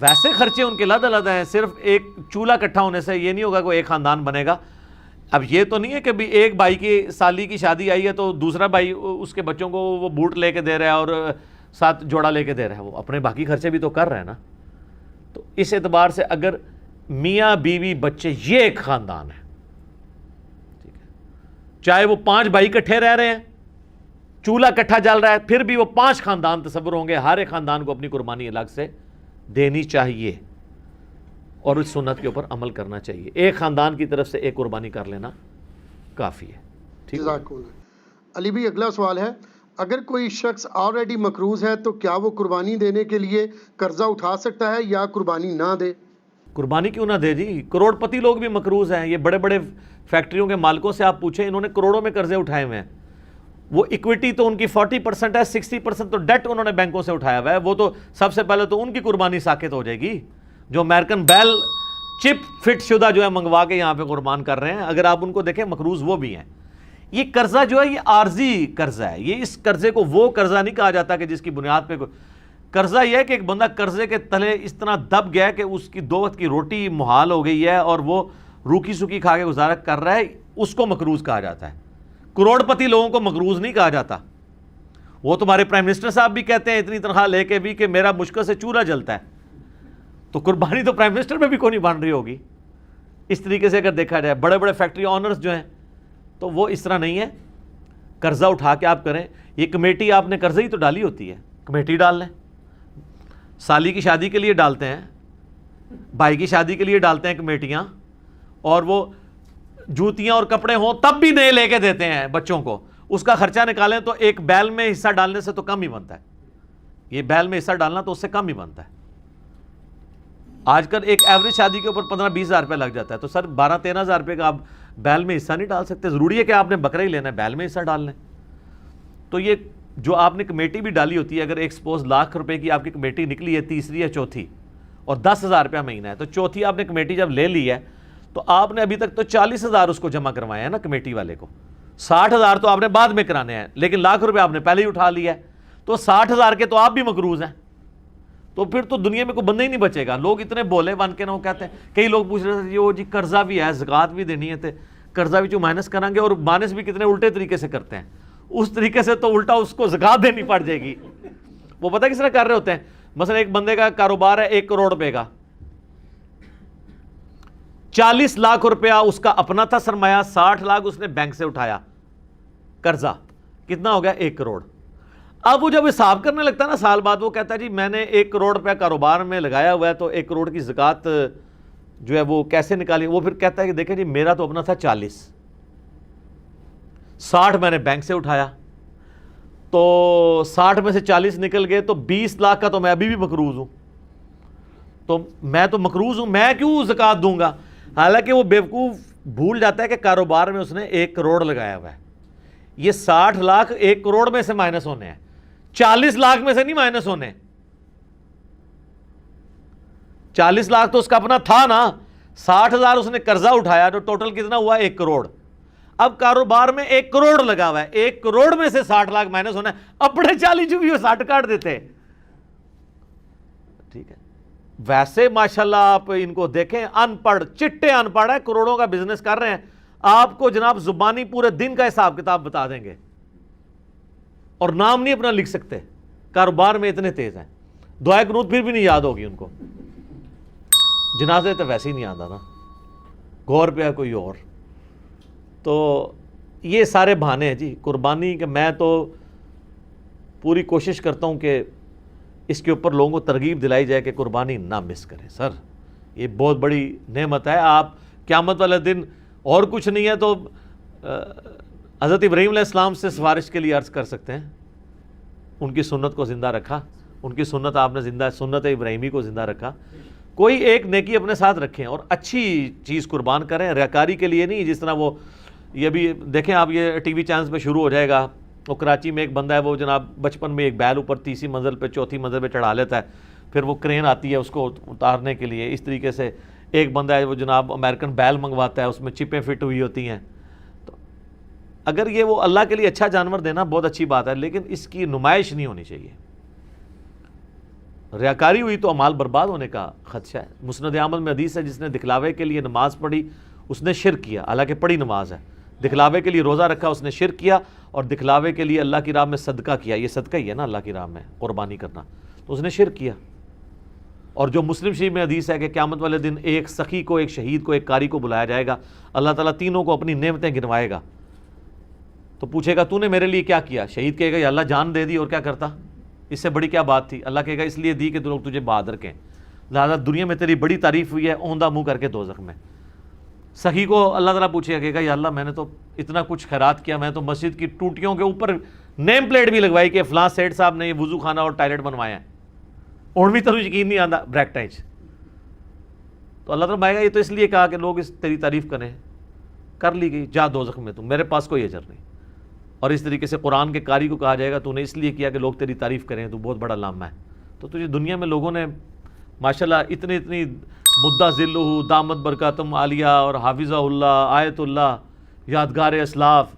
ویسے خرچے ان کے علیحدہ علیحدہ ہیں. صرف ایک چولہا اکٹھا ہونے سے یہ نہیں ہوگا کوئی ایک خاندان بنے گا. اب یہ تو نہیں ہے کہ بھی ایک بھائی کی سالی کی شادی آئی ہے تو دوسرا بھائی اس کے بچوں کو وہ بوٹ لے کے دے رہا ہے اور ساتھ جوڑا لے کے دے رہا ہے, وہ اپنے باقی خرچے بھی تو کر رہے ہیں نا. تو اس اعتبار سے اگر میاں بیوی بچے یہ ایک خاندان ہے, ٹھیک ہے, چاہے وہ 5 بھائی اکٹھے رہ رہے ہیں, چولہا اکٹھا جل رہا ہے, پھر بھی وہ 5 خاندان تصور ہوں گے. ہر ایک خاندان کو اپنی قربانی الگ سے دینی چاہیے اور اس سنت کے اوپر عمل کرنا چاہیے. ایک خاندان کی طرف سے ایک قربانی کر لینا کافی ہے. ٹھیک ہے علی بھائی, اگلا سوال ہے, اگر کوئی شخص آلریڈی مقروض ہے تو کیا وہ قربانی دینے کے لیے قرضہ اٹھا سکتا ہے یا قربانی نہ دے؟ قربانی کیوں نہ دے جی, کروڑ پتی لوگ بھی مقروض ہیں. یہ بڑے بڑے فیکٹریوں کے مالکوں سے آپ پوچھیں, انہوں نے کروڑوں میں قرضے اٹھائے ہوئے ہیں. وہ ایکویٹی تو ان کی 40% ہے, 60% تو ڈیٹ انہوں نے بینکوں سے اٹھایا ہوا ہے. وہ تو سب سے پہلے تو ان کی قربانی ساکت ہو جائے گی جو امریکن بیل چپ فٹ شدہ جو ہے منگوا کے یہاں پہ قربان کر رہے ہیں. اگر آپ ان کو دیکھیں مقروض وہ بھی ہیں. یہ قرضہ جو ہے یہ عارضی قرضہ ہے. یہ اس قرضے کو وہ قرضہ نہیں کہا جاتا کہ جس کی بنیاد پہ قرضہ یہ ہے کہ ایک بندہ قرضے کے تلے اس طرح دب گیا کہ اس کی 2 وقت کی روٹی محال ہو گئی ہے اور وہ روکی سوکی کھا کے گزارا کر رہا ہے, اس کو مقروض کہا جاتا ہے. کروڑ پتی لوگوں کو مقروض نہیں کہا جاتا. وہ تمہارے پرائم منسٹر صاحب بھی کہتے ہیں اتنی تنخواہ لے کے بھی کہ میرا مشکل سے چولہا جلتا ہے. تو قربانی تو پرائم منسٹر میں بھی کوئی نہیں بن رہی ہوگی. اس طریقے سے اگر دیکھا جائے بڑے بڑے فیکٹری آنرز جو ہیں تو وہ اس طرح نہیں ہے. قرضہ اٹھا کے آپ کریں. یہ کمیٹی آپ نے قرضہ ہی تو ڈالی ہوتی ہے, کمیٹی ڈال لیں. سالی کی شادی کے لیے ڈالتے ہیں, بھائی کی شادی کے لیے ڈالتے ہیں کمیٹیاں, اور وہ جوتیاں اور کپڑے ہوں تب بھی نئے لے کے دیتے ہیں بچوں کو. اس کا خرچہ نکالیں تو ایک بیل میں حصہ ڈالنے سے تو کم ہی بنتا ہے. یہ بیل میں حصہ ڈالنا تو اس سے کم ہی بنتا ہے. آج کل ایک ایوریج شادی کے اوپر 15-20 ہزار روپے لگ جاتا ہے. تو سر 12-13 ہزار روپے کا آپ بیل میں حصہ نہیں ڈال سکتے. ضروری ہے کہ آپ نے بکرا ہی لینا ہے, بیل میں حصہ ڈال لیں. تو یہ جو آپ نے کمیٹی بھی ڈالی ہوتی ہے, اگر ایک سپوز لاکھ روپے کی آپ کی کمیٹی نکلی ہے, تیسری یا چوتھی, اور 10,000 روپیہ مہینہ ہے, تو چوتھی آپ نے کمیٹی جب لے لی ہے تو آپ نے ابھی تک تو 40,000 اس کو جمع کروائے ہیں نا کمیٹی والے کو. 60,000 تو آپ نے بعد میں کرانے ہیں, لیکن لاکھ روپے آپ نے پہلے ہی اٹھا لیا ہے. تو 60,000 کے تو آپ بھی مقروض ہیں. تو پھر تو دنیا میں کوئی بندہ ہی نہیں بچے گا. لوگ اتنے بولے بن کے نہ وہ کہتے ہیں. کئی لوگ پوچھ رہے تھے وہ جی قرضہ بھی ہے, زکوٰۃ بھی دینی ہے, تو قرضہ بھی جو مائنس کریں گے, اور مائنس بھی کتنے الٹے طریقے سے کرتے ہیں. اس طریقے سے تو الٹا اس کو زکوٰۃ دینی پڑ جائے گی. وہ پتہ کس طرح کر رہے ہوتے ہیں. مثلا ایک بندے کا کاروبار ہے 1 کروڑ روپے کا, 40 لاکھ روپیہ اس کا اپنا تھا سرمایہ, 60 لاکھ اس نے بینک سے اٹھایا قرضہ, کتنا ہو گیا 1 کروڑ. اب وہ جب حساب کرنے لگتا ہے نا سال بعد, وہ کہتا ہے جی میں نے 1 کروڑ روپیہ کاروبار میں لگایا ہوا ہے, تو 1 کروڑ کی زکوٰۃ جو ہے وہ کیسے نکالی. وہ پھر کہتا ہے کہ دیکھیں جی میرا تو اپنا تھا 40, 60 میں نے بینک سے اٹھایا, تو 60 میں سے 40 نکل گئے, تو 20 لاکھ کا تو میں ابھی بھی مقروض ہوں. تو میں تو مقروض ہوں, میں کیوں زکوٰۃ دوں گا. حالانکہ وہ بیوقوف بھول جاتا ہے کہ کاروبار میں اس نے 1 کروڑ لگایا ہوا ہے. یہ 60 لاکھ 1 کروڑ میں سے مائنس ہونے ہیں, 40 لاکھ میں سے نہیں مائنس ہونے. 40 لاکھ تو اس کا اپنا تھا نا, 60,000 اس نے قرضہ اٹھایا, تو ٹوٹل کتنا ہوا 1 کروڑ. اب کاروبار میں 1 کروڑ لگا ہوا ہے, 1 کروڑ میں سے 60 لاکھ مائنس ہونا ہے. اپنے 40 جو بھی وہ 60 کاٹ دیتے. ٹھیک ہے. ویسے ماشاءاللہ آپ ان کو دیکھیں, ان پڑھ چٹے ان پڑھ ہے, کروڑوں کا بزنس کر رہے ہیں, آپ کو جناب زبانی پورے دن کا حساب کتاب بتا دیں گے, اور نام نہیں اپنا لکھ سکتے. کاروبار میں اتنے تیز ہیں. دعائے قنوت پھر بھی نہیں یاد ہوگی ان کو. جنازے تو ویسے ہی نہیں آتا نا, غور پہ ہے کوئی اور. تو یہ سارے بہانے ہیں جی قربانی کے. میں تو پوری کوشش کرتا ہوں کہ اس کے اوپر لوگوں کو ترغیب دلائی جائے کہ قربانی نہ مس کریں. سر یہ بہت بڑی نعمت ہے. آپ قیامت والے دن اور کچھ نہیں ہے تو حضرت ابراہیم علیہ السلام سے سفارش کے لیے عرض کر سکتے ہیں. ان کی سنت کو زندہ رکھا, ان کی سنت آپ نے زندہ, سنت ابراہیمی کو زندہ رکھا. کوئی ایک نیکی اپنے ساتھ رکھیں اور اچھی چیز قربان کریں, ریاکاری کے لیے نہیں. جس طرح وہ یہ بھی دیکھیں آپ, یہ ٹی وی چینلز پہ شروع ہو جائے گا. وہ کراچی میں ایک بندہ ہے, وہ جناب بچپن میں ایک بیل اوپر 30 منزل پہ 4تھی منزل پہ چڑھا لیتا ہے, پھر وہ کرین آتی ہے اس کو اتارنے کے لیے. اس طریقے سے ایک بندہ ہے وہ جناب امریکن بیل منگواتا ہے, اس میں چپیں فٹ ہوئی ہوتی ہیں. تو اگر یہ وہ اللہ کے لیے اچھا جانور دینا بہت اچھی بات ہے, لیکن اس کی نمائش نہیں ہونی چاہیے. ریاکاری ہوئی تو اعمال برباد ہونے کا خدشہ ہے. مسند احمد میں حدیث ہے جس نے دکھلاوے کے لیے نماز پڑھی اس نے شرک کیا، حالانکہ پڑھی نماز ہے. دکھلاوے کے لیے روزہ رکھا اس نے شرک کیا، اور دکھلاوے کے لیے اللہ کی راہ میں صدقہ کیا، یہ صدقہ ہی ہے نا اللہ کی راہ میں قربانی کرنا، تو اس نے شرک کیا. اور جو مسلم شریف میں حدیث ہے کہ قیامت والے دن ایک سخی کو، ایک شہید کو، ایک قاری کو بلایا جائے گا، اللہ تعالیٰ تینوں کو اپنی نعمتیں گنوائے گا، تو پوچھے گا تو نے میرے لیے کیا کیا؟ شہید کہے گا یا اللہ جان دے دی اور کیا کرتا، اس سے بڑی کیا بات تھی؟ اللہ کہے گا اس لیے دی کہ لوگ تجھے بہادر کہیں، لہٰذا دنیا میں تیری بڑی تعریف ہوئی ہے، اوندھا منہ کر کے دوزخ میں. سخی کو اللہ تعالیٰ پوچھے گا، کہے گا یا اللہ میں نے تو اتنا کچھ خیرات کیا، میں تو مسجد کی ٹوٹیوں کے اوپر نیم پلیٹ بھی لگوائی کہ فلاں سیٹ صاحب نے یہ وضو خانہ اور ٹائلٹ بنوایا ہے، اور بھی تجھے یقین نہیں آتا بریکٹائج. تو اللہ تعالیٰ یہ تو اس لیے کہا کہ لوگ اس تیری تعریف کریں، کر لی گئی، جا دوزخ میں تم، میرے پاس کوئی اجر نہیں. اور اس طریقے سے قرآن کے قاری کو کہا جائے گا تو نے اس لیے کیا کہ لوگ تیری تعریف کریں، تو بہت بڑا لامہ ہے. تو تجھے دنیا میں لوگوں نے ماشاءاللہ اتنی مدہ ذلہ دامت برکاتم عالیہ اور حافظہ اللہ، آیت اللہ، یادگار اسلاف.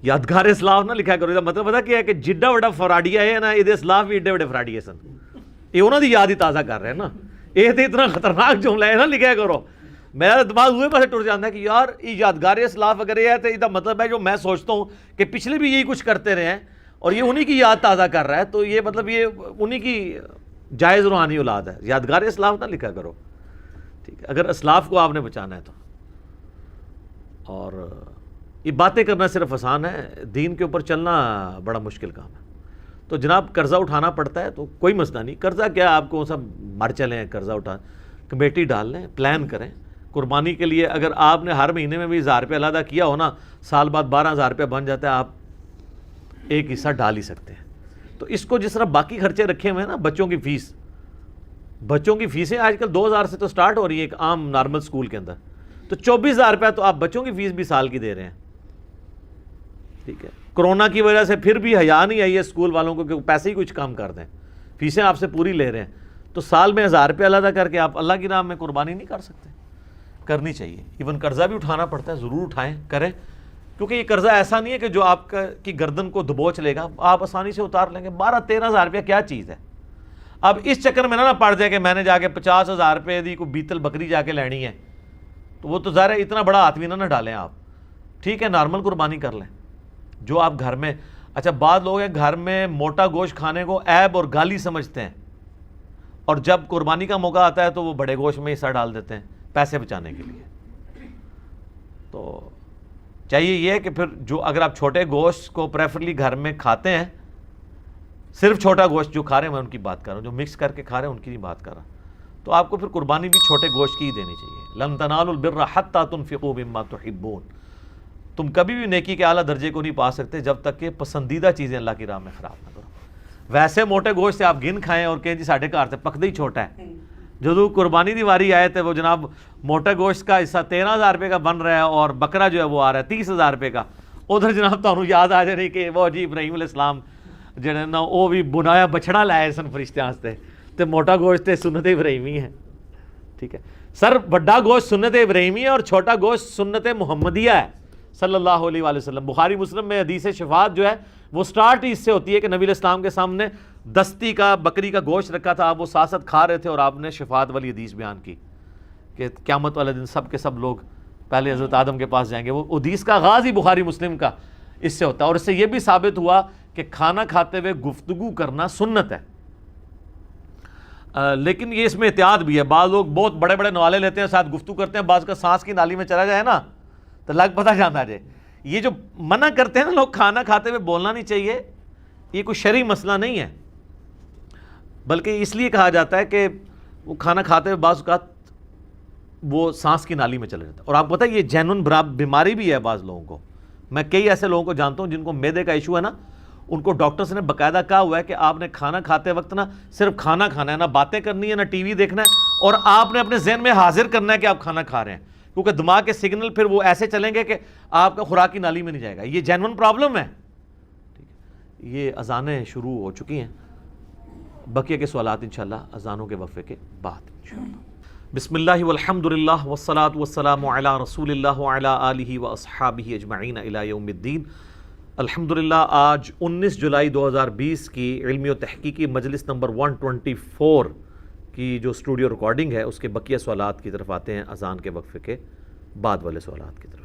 یادگار اسلاف نہ لکھا کرو، مطلب پتا کیا ہے کہ جڈا وڈا فراڈیا ہے نا، یہ اسلاف بھی ایڈے وڈے فراڈیے سن، یہ انہوں دی یاد ہی تازہ کر رہے ہیں نا. یہ تو اتنا خطرناک جملہ ہے نا لکھا کرو. میرا دماغ ہوئے پاسے ٹر جاتا ہے کہ یار یہ یادگار اسلاف اگر یہ ہے تو یہ مطلب ہے جو میں سوچتا ہوں کہ پچھلے بھی یہی کچھ کرتے رہے ہیں اور یہ انہی کی یاد تازہ کر رہا ہے، تو یہ مطلب یہ انہی کی جائز روحانی اولاد ہے. یادگار اسلاف نہ لکھا کرو، ٹھیک ہے، اگر اسلاف کو آپ نے بچانا ہے تو. اور یہ باتیں کرنا صرف آسان ہے، دین کے اوپر چلنا بڑا مشکل کام ہے. تو جناب قرضہ اٹھانا پڑتا ہے تو کوئی مسئلہ نہیں. قرضہ کیا، آپ کو سب مر چلیں قرضہ اٹھا، کمیٹی ڈال لیں، پلان کریں قربانی کے لیے. اگر آپ نے ہر مہینے میں بھی 1000 روپے علیحدہ کیا ہو نا، سال بعد 12,000 روپے بن جاتا ہے، آپ ایک حصہ ڈال ہی سکتے ہیں. تو اس کو جس طرح باقی خرچے رکھے ہوئے ہیں نا، بچوں کی فیس، بچوں کی فیسیں آج کل 2,000 سے تو سٹارٹ ہو رہی ہے ایک عام نارمل سکول کے اندر، تو 24,000 روپیہ تو آپ بچوں کی فیس بھی سال کی دے رہے ہیں. ٹھیک ہے، کرونا کی وجہ سے پھر بھی حیا نہیں آئی ہے اسکول والوں کو کہ پیسے ہی کچھ کم کر دیں، فیسیں آپ سے پوری لے رہے ہیں. تو سال میں 1000 روپے علیحدہ کر کے آپ اللہ کی راہ میں قربانی نہیں کر سکتے؟ کرنی چاہیے. ایون قرضہ بھی اٹھانا پڑتا ہے، ضرور اٹھائیں، کریں، کیونکہ یہ قرضہ ایسا نہیں ہے کہ جو آپ کی گردن کو دبوچ لے گا، آپ آسانی سے اتار لیں گے. 12-13,000 روپیہ کیا چیز ہے؟ اب اس چکر میں نہ پڑ جائے کہ میں نے جا کے 50,000 روپے دی کوئی بیتل بکری جا کے لینی ہے، تو وہ تو ظاہر ہے اتنا بڑا ہاتھ بھی نہ ڈالیں آپ. ٹھیک ہے، نارمل قربانی کر لیں جو آپ گھر میں. اچھا، بعض لوگ ہیں گھر میں موٹا گوشت کھانے کو عیب اور گالی سمجھتے ہیں، اور جب قربانی کا موقع آتا ہے تو وہ بڑے گوشت میں حصہ ڈال دیتے ہیں پیسے بچانے کے لیے. تو چاہیے یہ ہے کہ پھر جو اگر آپ چھوٹے گوشت کو پریفرلی گھر میں کھاتے ہیں، صرف چھوٹا گوشت جو کھا رہے ہیں، میں ان کی بات کر رہا ہوں، جو مکس کر کے کھا رہے ہیں ان کی نہیں بات کر رہا، تو آپ کو پھر قربانی بھی چھوٹے گوشت کی ہی دینی چاہیے. لن تنالوا البر حتى تنفقوا مما تحبون. تم کبھی بھی نیکی کے اعلیٰ درجے کو نہیں پا سکتے جب تک کہ پسندیدہ چیزیں اللہ کی راہ میں خراب نہ کرو. ویسے موٹے گوشت سے آپ گن کھائیں اور کہیں جی ساڑھے گھر سے پکدہ ہی چھوٹا ہے. جو قربانی دی واری آئے تھے وہ جناب موٹے گوشت کا حصہ 13,000 روپے کا بن رہا ہے اور بکرا جو ہے وہ آ رہا ہے 30,000 روپے کا. ادھر جناب تمہیں یاد آ جائے کہ وہ جی ابراہیم علیہ السلام جڑے نا وہ بھی بنایا بچڑا لائے سن فرشتیاں واسطے، تے موٹا گوشت تے سنت ابراہیمی ہے. ٹھیک ہے سر، بڑا گوشت سنت ابراہیمی ہے اور چھوٹا گوشت سنت محمدیہ ہے صلی اللہ علیہ وآلہ وسلم. بخاری مسلم میں حدیث شفاعت جو ہے وہ سٹارٹ ہی اس سے ہوتی ہے کہ نبی علیہ السلام کے سامنے دستی کا بکری کا گوشت رکھا تھا، آپ وہ ساتھ کھا رہے تھے اور آپ نے شفاعت والی حدیث بیان کی کہ قیامت والے دن سب کے سب لوگ پہلے حضرت آدم کے پاس جائیں گے. وہ حدیث کا آغاز ہی بخاری مسلم کا اس سے ہوتا ہے، اور اس سے یہ بھی ثابت ہوا کہ کھانا کھاتے ہوئے گفتگو کرنا سنت ہے. لیکن یہ اس میں احتیاط بھی ہے. بعض لوگ بہت بڑے بڑے نوالے لیتے ہیں، ساتھ گفتگو کرتے ہیں، بعض کا سانس کی نالی میں چلا جائے نا تو لگ پتہ جانا جائے. یہ جو منع کرتے ہیں نا لوگ کھانا کھاتے ہوئے بولنا نہیں چاہیے، یہ کوئی شرعی مسئلہ نہیں ہے، بلکہ اس لیے کہا جاتا ہے کہ وہ کھانا کھاتے ہوئے بعض اوقات وہ سانس کی نالی میں چلا جاتا ہے. اور آپ کو پتہ ہے یہ جینون بیماری بھی ہے بعض لوگوں کو. میں کئی ایسے لوگوں کو جانتا ہوں جن کو معدے کا ایشو ہے نا، ان کو ڈاکٹرز نے باقاعدہ کہا ہوا ہے کہ آپ نے کھانا کھاتے وقت نا صرف کھانا کھانا ہے، نہ باتیں کرنی ہے، نہ ٹی وی دیکھنا ہے، اور آپ نے اپنے ذہن میں حاضر کرنا ہے کہ آپ کھانا کھا رہے ہیں، کیونکہ دماغ کے سگنل پھر وہ ایسے چلیں گے کہ آپ کا خوراک کی نالی میں نہیں جائے گا. یہ جینون پرابلم ہے. یہ اذانیں شروع ہو چکی ہیں، بقیہ کے سوالات انشاءاللہ اذانوں کے وقفے کے بعد انشاءاللہ. بسم اللہ والحمد للہ والصلاة والسلام علی رسول اللہ وعلی آلہ واصحابہ اجمعین الی یوم الدین. الحمدللہ آج 19 جولائی 2020 کی علمی و تحقیقی مجلس نمبر 124 کی جو اسٹوڈیو ریکارڈنگ ہے اس کے بقیہ سوالات کی طرف آتے ہیں اذان کے وقفے کے بعد والے سوالات کی طرف.